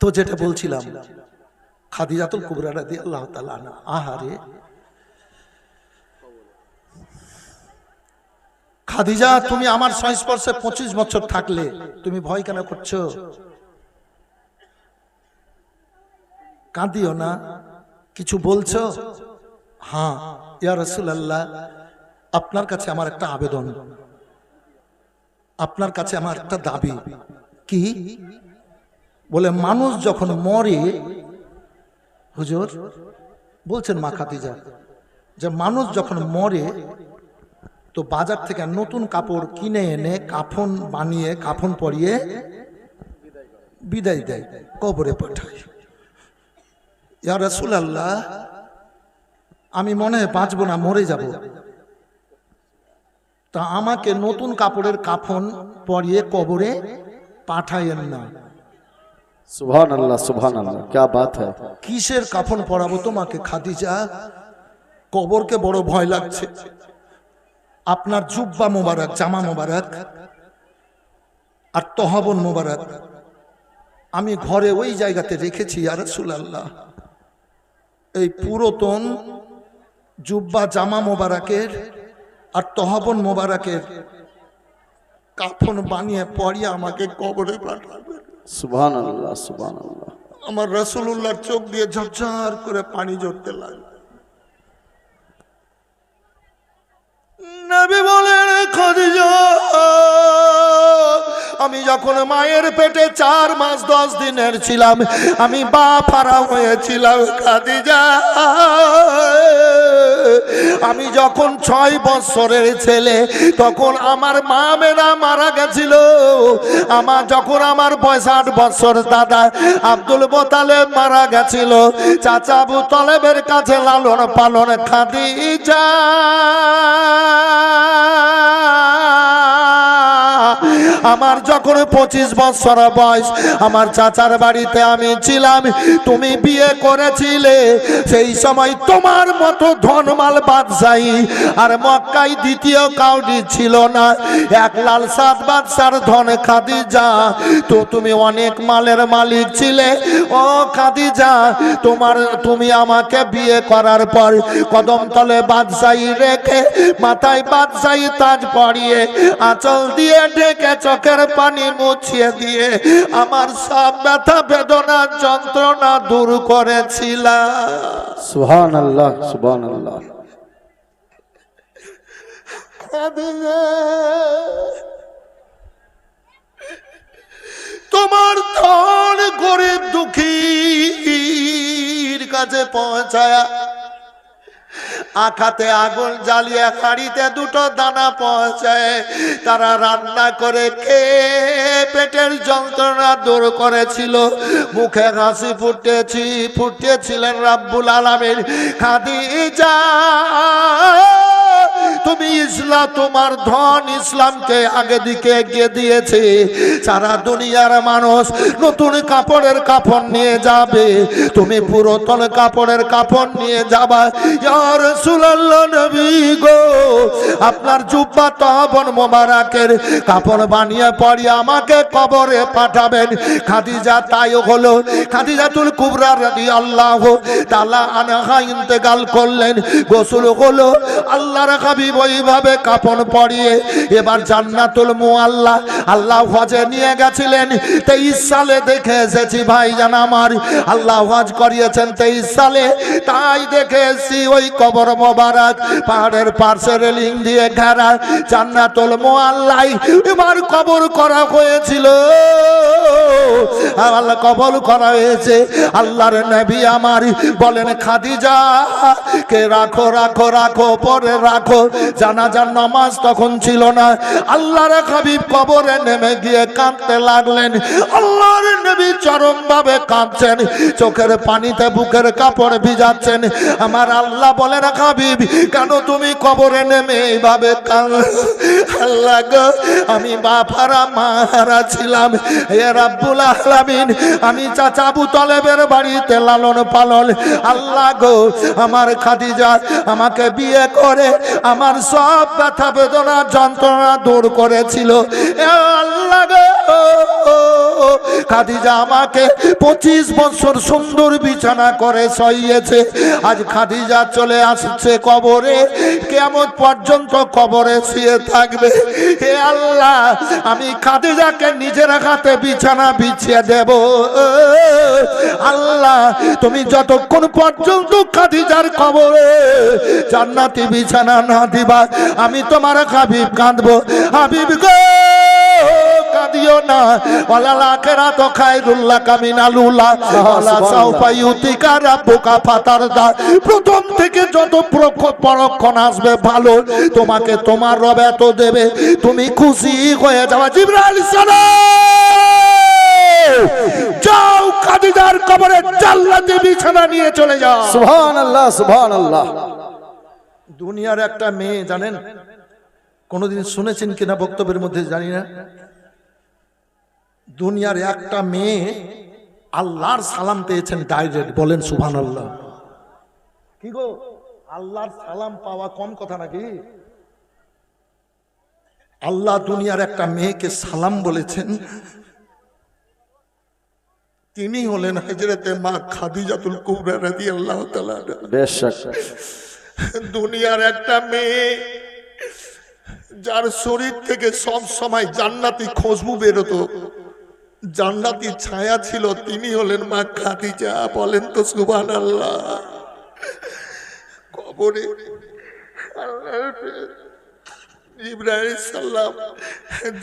তো যেটা বলছিলাম, খাদিজাতুল কুবরা রাদিয়াল্লাহু তাআলা আনহা, আহারে খাদিজা তুমি আমার সংস্পর্শে 25 বছর থাকলে তুমি ভয় কেন করছো? কাঁদিও না, কিছু বলছো? হ্যাঁ ইয়া রাসূলুল্লাহ, আপনার কাছে আমার একটা আবেদন, আপনার কাছে আমার একটা দাবি। কি? বলে মানুষ যখন মরে, হুজুর বলছেন মা খাদিজা, যে মানুষ যখন মরে তো বাজার থেকে নতুন কাপড় কিনে এনে কাফন বানিয়ে কাফন পরিয়ে বিদায় দেয়, কবরে পাঠায়। ইয়া রাসূলুল্লাহ আমি মনে হয় বাঁচবো না, মরে যাব, তা আমাকে নতুন কাপড়ের কাফন পরিয়ে কবরে পাঠায়েন না। সুবহানাল্লাহ সুবহানাল্লাহ, क्या बात है। কিসের কাফন পরাবো তোমাকে খাদিজা? কবরকে বড় ভয় লাগছে। আপনার জুব্বা মোবারক, জামা মোবারক আর তহবন মোবারক আমি ঘরে ওই জায়গাতে রেখেছি ইয়া রাসূলুল্লাহ। এই পুরাতন জুব্বা জামা মোবারকের আর তহবন মোবারকের কাফন বানিয়ে পরিয়ে আমাকে কবরে পাঠাবে। সুবহানাল্লাহ সুবহানাল্লাহ। আমার রাসূলুল্লাহর চোখ দিয়ে ঝরঝর করে পানি ঝরতে লাগলো। নবী বলেন, খাদিজা আমি যখন মায়ের পেটে 4 মাস 10 দিনের ছিলাম, আমি বাপ হারা হয়েছিলাম। খাদিজা আমি যখন 6 বছরের ছেলে তখন আমার মা মেনা মারা গেছিল। যখন আমার বয়স 8 বছর দাদা আব্দুল মোতালেব মারা গেছিল। চাচা আবু তালেবের কাছে লালন পালন খাদিজা আমার যখন 25 বছর বয়স আমার চাচার বাড়িতে আমি ছিলাম। তুমি বিয়ে করেছিলে সেই সময় তোমার মতো ধনমাল বাদশাহী আর মক্কায় দ্বিতীয় কাউরি ছিল না। এক লাল সাত বাদশার ধন খাদিজা, তো তুমি অনেক মালের মালিক ছিলে। ও খাদিজা, তুমি আমাকে বিয়ে করার পর কদম তলে বাদশাহী রেখে মাথায় বাদশাহী তাজ পরিয়ে আঁচল দিয়ে ঢেকে চোখের পানি মুছিয়ে দিয়ে আমার সব ব্যথা বেদনা যন্ত্রণা দূর করেছিলা। সুবহানাল্লাহ সুবহানাল্লাহ। তোমার ধন গরিব দুঃখীর কাছে পৌঁছায়া আখাতে আগুন জ্বালিয়ে হাড়িতে 2টো দানা পৌঁছায় তারা রান্না করে খেয়ে পেটের যন্ত্রণা দূর করেছিল। মুখে হাসি ফুটিয়েছিলেন রাব্বুল আলামিন। খাদিজা, তুমি ইসলাম, তোমার ধন ইসলামকে আগে দিকে এগিয়ে দিয়েছে। সারা দুনিয়ার মানুষ নতুন কাপড়ের কাফন নিয়ে যাবে, তুমি পুরাতন কাপড়ের কাফন নিয়ে যাবা। ইয়া রাসূলুল্লাহ নবী গো, আপনার জুব্বা তহবন মোবারকের কাপড় বানিয়ে পরিয়ে আমাকে কবরে পাঠাবেন। খাদিজা তাই হলো। খাদিজাতুল কুবরা রাদিয়াল্লাহু তাআলা আনহা ইন্তেকাল করলেন, গোসল হলো। আল্লাহর হাবিব ওইভাবে কাফন পরিয়ে এবার জান্নাতুল মুআল্লা আল্লাহ হজে নিয়ে গেছিলেন। 23 সালে দেখে এসেছি ভাইজান আমার, আল্লাহ হজ করিয়েছেন 23 সালে। তাই দেখে এসেছি ওই কবর মোবারক পাহাড়ের পাশে রেলিং দিয়ে ঘেরা জান্নাতুল মুআল্লায় এবার কবর করা হয়েছিল। আল্লাহ কবর করা হয়েছে। আল্লাহর নবী আমার বলেন, খাদিজা কে রাখো রাখো রাখো, পরে রাখো। জানাজার নামাজ তখন ছিল না। আল্লাহর হাবিব কবরে নেমে গিয়ে কাঁদতে লাগলেন। আল্লাহর নবী চরম ভাবে কাঁদছেন, চোখের পানিতে বুকের কাপড় ভিজাচ্ছেন। আমার আল্লাহ বলেন, হাবিব কেন তুমি কবরে নেমে এইভাবে কাঁদ? আল্লাহ গো, আমি বাপারা মারা ছিলাম। হে রাব্বুল আলামিন, আমি চাচা আবু তালেবের বাড়িতে লালন পালন। আল্লাহ গো, আমার খাদিজা আমাকে বিয়ে করে আমার সব ব্যথা বেদনা যন্ত্রণা দূর করেছিল। আল্লাহ গো, খাদিজা আমাকে 25 বছর সুন্দর বিছানা করে শুইয়েছে। আজ খাদিজা চলে আসছে কবরে, কিয়ামত পর্যন্ত কবরে শুয়ে থাকবে। হে আল্লাহ, আমি খাদিজাকে নিজের হাতে বিছানা বিছিয়ে দেব। আল্লাহ, তুমি যতক্ষণ পর্যন্ত খাদিজার কবরে জান্নাতি বিছানা না দিবা আমি তোমার হাবিব কাঁদবো। হাবিব গো, কাঁদিও না। ওয়ালা আখিরাতু খায়রুল লাকা মিনাল উলা ওয়ালা সাওফা ইউতিকা রাব্বুকা ফাতারদা। প্রথম থেকে যত পরক্ষণ আসবে ভালো, তোমাকে তোমার রব এত দেবে, তুমি খুশি হয়ে যাওয়া। জিবরাইল সালাম, যাও খাদিজার কবরে জান্নাতি বিছানা নিয়ে চলে যাও। সুবহানাল্লাহ সুবহানাল্লাহ। দুনিয়ার একটা মেয়ে, জানেন কোনদিন শুনেছেন কিনা বক্তব্যের মধ্যে জানি না, দুনিয়ার একটা মেয়ে আল্লাহর সালাম পেয়েছেন ডাইরেক্ট। বলেন সুবহানাল্লাহ। কি গো, আল্লাহর সালাম পাওয়া কম কথা নাকি? আল্লাহ দুনিয়ার একটা মেয়েকে সালাম বলেছেন, তিনি হলেন হযরতে মা খাদিজাতুল কুবরা রাদিয়াল্লাহু তাআলা। বেশক দুনিয়ার একটা মেয়ে যার শরীর থেকে সব সময় জান্নাতি খুশবু বেরোতো, জান্নাতি ছায়া ছিল, তিনি হলেন মা খাদিজা। বলেন তো সুবহানাল্লাহ। কবরে জিবরাইল সালাম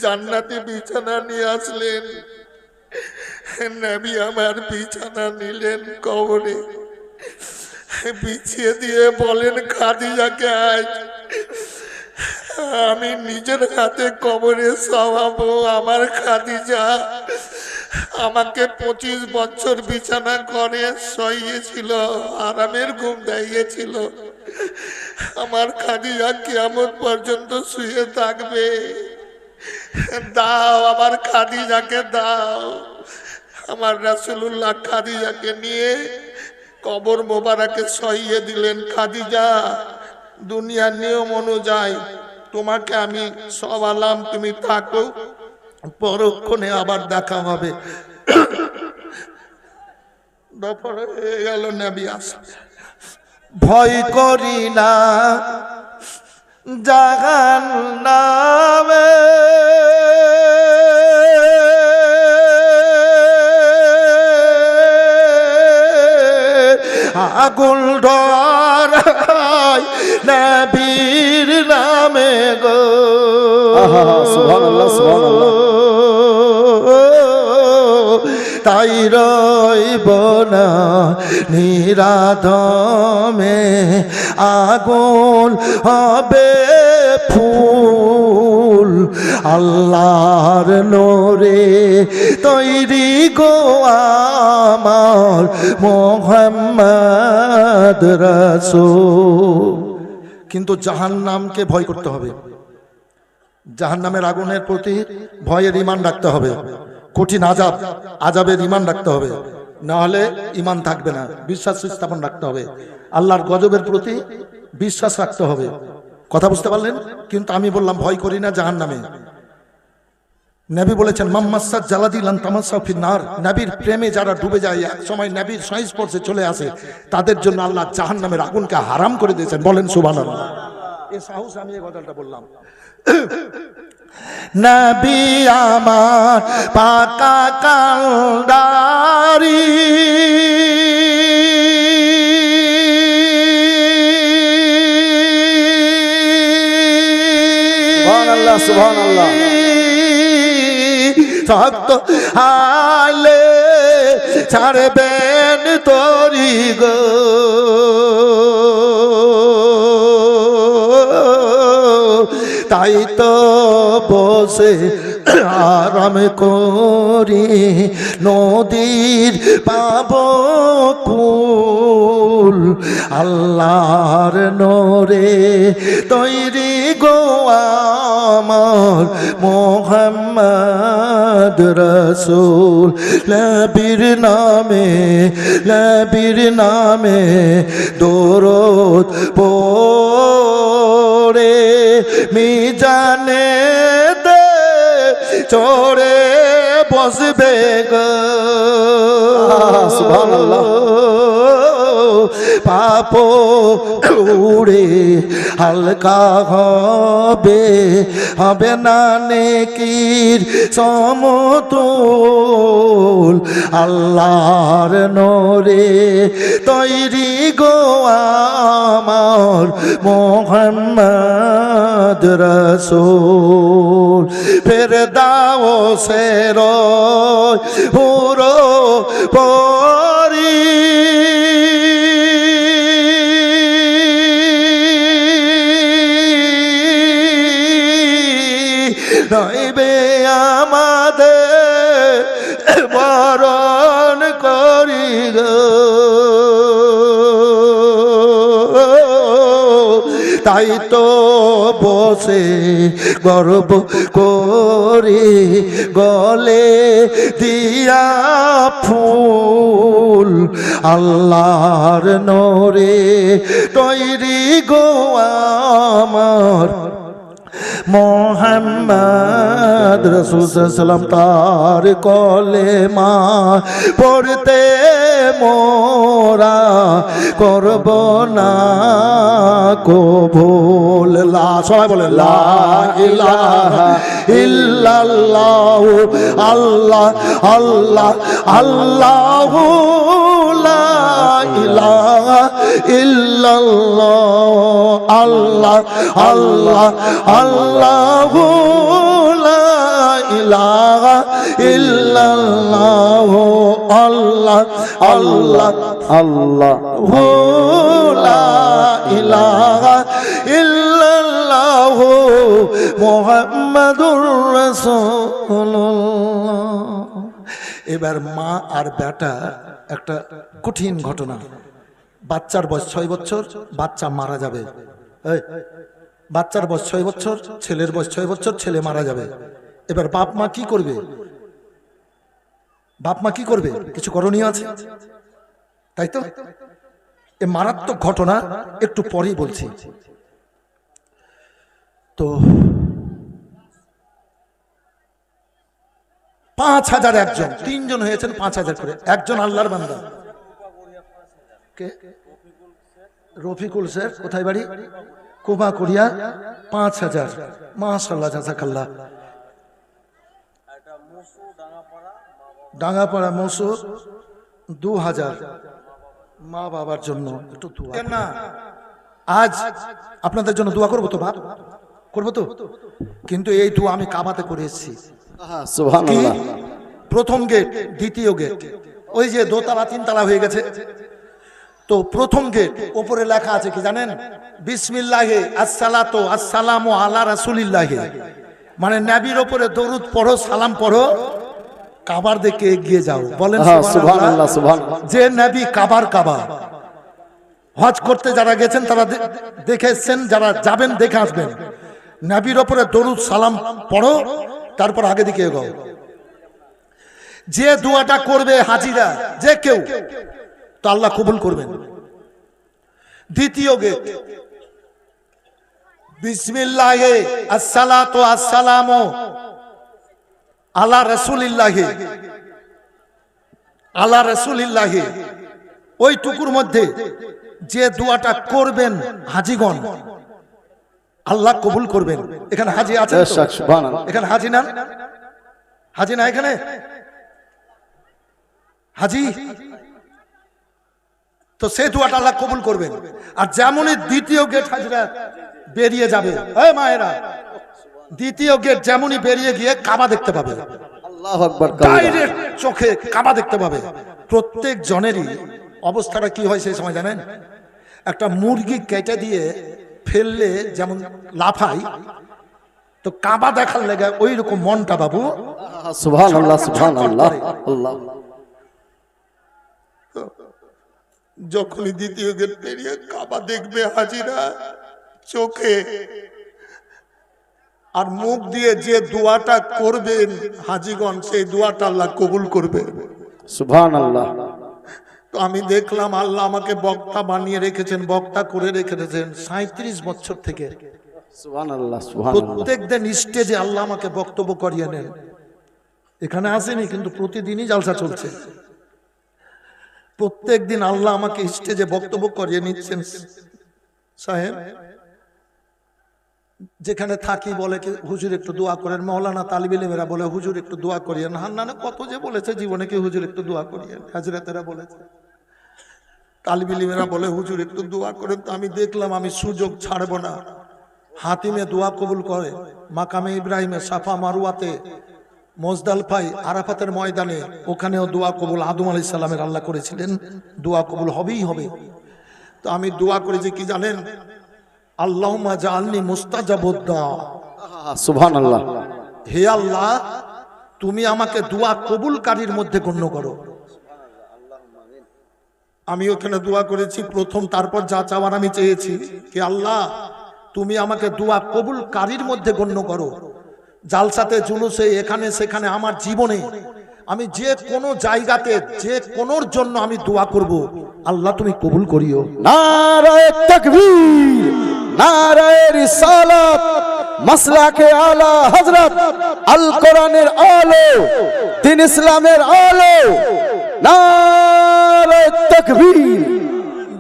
জান্নাতি বিছানা নিয়ে আসলেন। নবী আমার বিছানা নিলেন কবরে। বিছিয়ে দিয়ে বলেন খাদিজাকে আজ আমি নিজের হাতে কবরে শোয়াবো। আমার খাদিজা আমাকে 25 বছর বিছানা করে শুইয়েছিল, আরামের ঘুম দেইয়েছিল। আমার খাদিজা কিয়ামত পর্যন্ত শুয়ে থাকবে। দাও, আমার খাদিজাকে দাও। আমার রাসূলুল্লাহ খাদিজাকে নিয়ে কবর মোবারকে শুইয়ে দিলেন। খাদিজা, দুনিয়ার নিয়ম অনুযায়ী তোমাকে আমি সওয়ালাম, তুমি থাকো, পরক্ষণে আবার দেখা হবে। দফর হয়ে গেল, নবী আসা। ভয় করি না জাহান্নামে, আগুন ধরায় নবীর নামে গো। সুবহানাল্লাহ, সুবহানাল্লাহ। তাই রইব না নিরাধমে, আগুন হবে ফুল আল্লাহর নূরে তৈরি গো আমার মুহাম্মদ রাসূল। কিন্তু জাহান্নামকে ভয় করতে হবে, জাহান্নামের আগুনের প্রতি ভয়ের ঈমান রাখতে হবে, কঠিন আযাবের ঈমান রাখতে হবে, না হলে ঈমান থাকবে না। বিশ্বাস স্থাপন রাখতে হবে, আল্লাহর গজবের প্রতি বিশ্বাস রাখতে হবে। কথা বুঝতে পারলেন? কিন্তু আমি বললাম ভয় করি না জাহান্নামে। নবী বলেছেন মাম্মাসাত জালাদি লান তামাসসা ফিন নার, নবীর প্রেমে যারা ডুবে যায়, এক সময় নবীর সংস্পর্শে চলে আসে, তাদের জন্য আল্লাহ জাহান্নামের আগুনকে হারাম করে দিয়েছেন। বলেন সুবহানাল্লাহ। এই সাহস আমি এই কথাটা বললাম। নবী আমার পাকা কালদারি, সুবহানাল্লাহ, সুবহানাল্লাহ। শক্ত হালে ছাড়বেন তরি গো, তাই তো বসে আরাম করি নদীর পাব কুল আল্লাহর নূরে তৈরি গো আমার মুহাম্মদ রাসূল। নবীর নামে দরুদ পড়ে মিজানে দে চড়ে বসবে গো। সুবহানাল্লাহ। পাপ উড়ে হালকা হবে না নেকির সমতুল আল্লাহর নূরে তৈরি গো আমার মুহাম্মদ রাসূল। ফের দাও সের পুরো পরি নইবে আমাদের বরণ করি গো। তাই তো বসে গর্ব করি গলে দিয়া ফুল আল্লাহর নূরে তৈরি গো আমার মুহাম্মদ রাসূল সাল্লাল্লাহু তার কলেমা পড়তে মোরা করব না কবুল। সবাই বলে লা ইলাহা ইল্লাল্লাহু আল্লাহ আল্লাহ আল্লাহু লা ইলাহা ইল্লাল্লাহ আল্লাহ আল্লাহ আল্লাহু লা ইলাহা ইল্লাল্লাহ আল্লাহ আল্লাহ আল্লাহ লা ইলাহা ইল্লাল্লাহ মুহাম্মাদুর রাসূলুল্লাহ। এবার মা আর বেটা একটা কঠিন ঘটনা। বাচ্চার বয়স 6 বছর, বাচ্চা মারা যাবে। এই, বাচ্চার বয়স 6 বছর, ছেলের বয়স 6 বছর, ছেলে মারা যাবে। এবার বাপ মা কি করবে? বাপ মা কি করবে? কিছু করণীয় আছে, তাই তো? এ মারাত্মক ঘটনা, একটু পরেই বলছি। তো 5,000 একজন, 3 জন হয়েছেন 5,000 করে। একজন আল্লাহর বান্দা, কে? রফিকুল স্যার, কোথায় বাড়ি? কোবা কোরিয়া, 5,000। মাশাআল্লাহ, জাযাকাল্লাহ। ডাঙ্গাপাড়া মসু 2,000 মা বাবার জন্য। একটু দোয়া না, আজ আপনাদের জন্য দোয়া করবো তো? বাপ করবো তো, কিন্তু এই দোয়া আমি কাবাতে করে এসেছি। সুবহানাল্লাহ। প্রথম গেট, দ্বিতীয় গেট, ওই যে দোতলা 3 তলা হয়ে গেছে। তো প্রথম গেট উপরে লেখা আছে কি জানেন? বিসমিল্লাহে আসসালাতু আসসালামু আলা রাসূলিল্লাহি, মানে নবীর উপরে দরুদ পড়ো, সালাম পড়ো, কাবার দিকে এগিয়ে যাও। বলেন সুবহানাল্লাহ, সুবহানাল্লাহ। যে নবী কাবার কাবা। হজ করতে যারা গেছেন তারা দেখে এসছেন, যারা যাবেন দেখে আসবেন। নবীর উপরে দরুদ সালাম পড়ো, তারপর আগে দিকে এগোও। যে দোয়াটা করবে হাজিরা, যে কেউ, তো আল্লাহ কবুল করবেন। দ্বিতীয় গেট, বিসমিল্লাহে আসসালাতু আসসালামু আলা রাসূলিল্লাহি, আলা রাসূলিল্লাহি, ওই টুকুর মধ্যে যে দোয়াটা করবেন হাজিগণ, আল্লাহ কবুল করবেন। এখানে হাজি আছেন তো? এখানে হাজি না? হাজি না এখানে? হাজি তো সেই দোয়াটা আল্লাহ কবুল করবেন। আর যেমনই দ্বিতীয় গেট হাজিরা বেরিয়ে যাবে, এই মায়েরা, দ্বিতীয় গেট যেমনই বেরিয়ে গিয়ে কাবা দেখতে পাবে। আল্লাহু আকবার। ডাইরেক্ট চোখে কাবা দেখতে পাবে। প্রত্যেক জনেরই অবস্থাটা কি হয় সেই সময় জানেন? একটা মুরগি কেটে দিয়ে ফেললে যেমন লাফাই, তো কাবা দেখার লেগে ওই রকম মনটা বাবু। সুবহানাল্লাহ, সুবহানাল্লাহ। আল্লাহ। যখনই দ্বিতীয় গেট পেরিয়ে কাবা দেখবে হাজিরা চোখে, আর মুখ দিয়ে যে দোয়াটা করবেন হাজিগণ, সেই দোয়াটা আল্লাহ কবুল করবে। সুবহানাল্লাহ। তো আমি দেখলাম আল্লাহ আমাকে বক্তা বানিয়ে রেখেছেন, বক্তা করে রেখেছেন 37 বছর থেকে। সুবহানাল্লাহ, সুবহানাল্লাহ। প্রত্যেক দিন স্টেজে আল্লাহ আমাকে বক্তব্য করিয়ে নেন। এখানে আসেনি, কিন্তু প্রতিদিনই জালসা চলছে। প্রত্যেক দিন আল্লাহ আমাকে স্টেজে বক্তব্য করিয়ে নিচ্ছেন। সাহেব যেখানে থাকি বলে কি হুজুর একটু দোয়া করেন, মাওলানা তালিব ইলমেরা বলে হুজুর একটু দোয়া করিয়েন, হান্নানে কত যে বলেছে জীবনে কি হুজুর একটু দোয়া করিয়েন, হাজরাতেরা বলেছে, তালিব ইলমেরা বলে হুজুর একটু দোয়া করেন। তো আমি দেখলাম আমি সুযোগ ছাড়বো না। হাতিমে দোয়া কবুল করে, মাকামে ইব্রাহিমে, সাফা মারুয়াতে, মোজদালফায়, আরাফাতের ময়দানে, ওখানেও দোয়া কবুল আদম আলাইহিস সালামের আল্লাহ করেছিলেন, দোয়া কবুল হবেই হবে। তো আমি দোয়া করেছি কি জানেন? আল্লাহুম্মা জাআলনি মুস্তাজাবুদ দুআ। সুবহানাল্লাহ। হে আল্লাহ, তুমি আমাকে দোয়া কবুলকারীর মধ্যে গণ্য করো। আমি ওখানে দোয়া করেছি প্রথম, তারপর যা চাওয়ার আমি চেয়েছি কি আল্লাহ তুমি আমাকে দোয়া কবুলকারীর মধ্যে গণ্য করো। জালসাতে, জুলুসে, এখানে সেখানে, আমার জীবনে আমি যে কোনো জায়গাতে যে কোনোর জন্য আমি দোয়া করব, আল্লাহ তুমি কবুল করিও। নারায়ে তাকবীর, নারায়ে রিসালাত, মাসলাকে আলা হযরত, আল কোরআনের আলো, দ্বীন ইসলামের আলো, নারায়ে তাকবীর।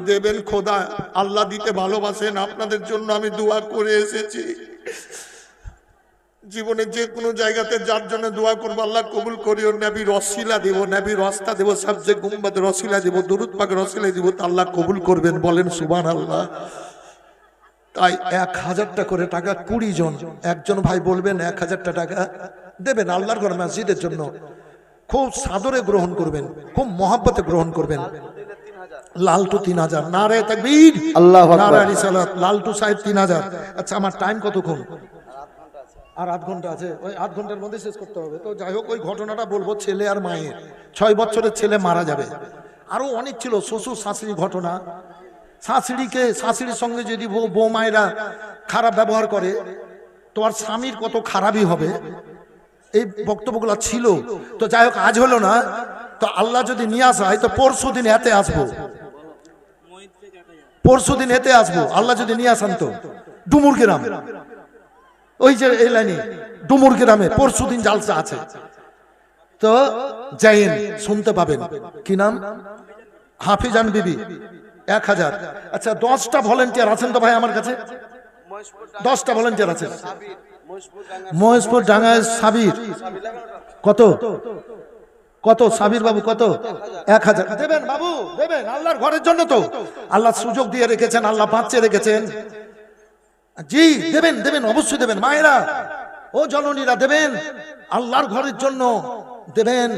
দেবেন খোদা, আল্লাহ দিতে ভালোবাসেন, আপনাদের জন্য আমি দোয়া করে এসেছি। জীবনে যে কোনো জায়গাতে যার জন্য দোয়া করবো আল্লাহ কবুল করিও। নবীর ওসিলা দেব, নবীর রাস্তা দেব, সবচেয়ে গুম্বাদের ওসিলা দেব, দরুদ পাকের ওসিলা দেব, তা আল্লাহ কবুল করবেন। বলেন সুবহানাল্লাহ। তাই 1000 টাকা করে টাকা 20 জন, একজন ভাই বলবেন 1000 টাকা, দেবেন আল্লাহর ঘর মসজিদের জন্য, খুব সাদরে গ্রহণ করবেন, খুব মহাব্বতে গ্রহণ করবেন। লালটু 3000, নারে তাকবীর, আল্লাহু আকবার। নারে রিসালাত। লালটু সাহেব 3000। আচ্ছা আমার টাইম কতক্ষণ? আর 8 ঘন্টা আছে, ওই 8 ঘন্টার মধ্যে শেষ করতে হবে। তো যাই হোক, ওই ঘটনাটা বলবো ছেলে আর মায়ের, 6 বছরের ছেলে মারা যাবে। আরো অনেক ছিল শ্বশুর শাশুড়ি ঘটনা। শাশুড়ির সঙ্গে যদি বৌমায়েরা খারাপ ব্যবহার করে, তোমার স্বামীর কত খারাপই হবে। এই বক্তব্যগুলো ছিল। তো যাই হোক, আজ হলো না, তো আল্লাহ যদি নিয়ে আসা হয় তো পরশু দিন এতে আসবো, পরশু দিন এতে আসবো আল্লাহ যদি নিয়ে আসান। তো ডুমুর গ্রাম, ওই যে এই লাইনে ডুমুর গ্রামে পরশু দিন জালসা আছে, তো যাইন, শুনতে পাবেন। কি নাম? হাফিজান বিবি, 1000। আচ্ছা 10টা ভলেন্টিয়ার আছেন তো ভাই আমার কাছে? 10টা ভলেন্টিয়ার আছেন। মহেশপুর ডাঙ্গায় সাবির কত কত? সাবির বাবু কত? 1000 দেবেন বাবু, দেবেন আল্লাহর ঘরের জন্য। তো আল্লাহ সুযোগ দিয়ে রেখেছেন, আল্লাহ বাঁচিয়ে রেখেছেন। জি দেবেন, দেবেন অবশ্যই দেবেন। মায়েরা ও জননীরা দেবেন, আল্লাহর ঘরের জন্য দেবেন।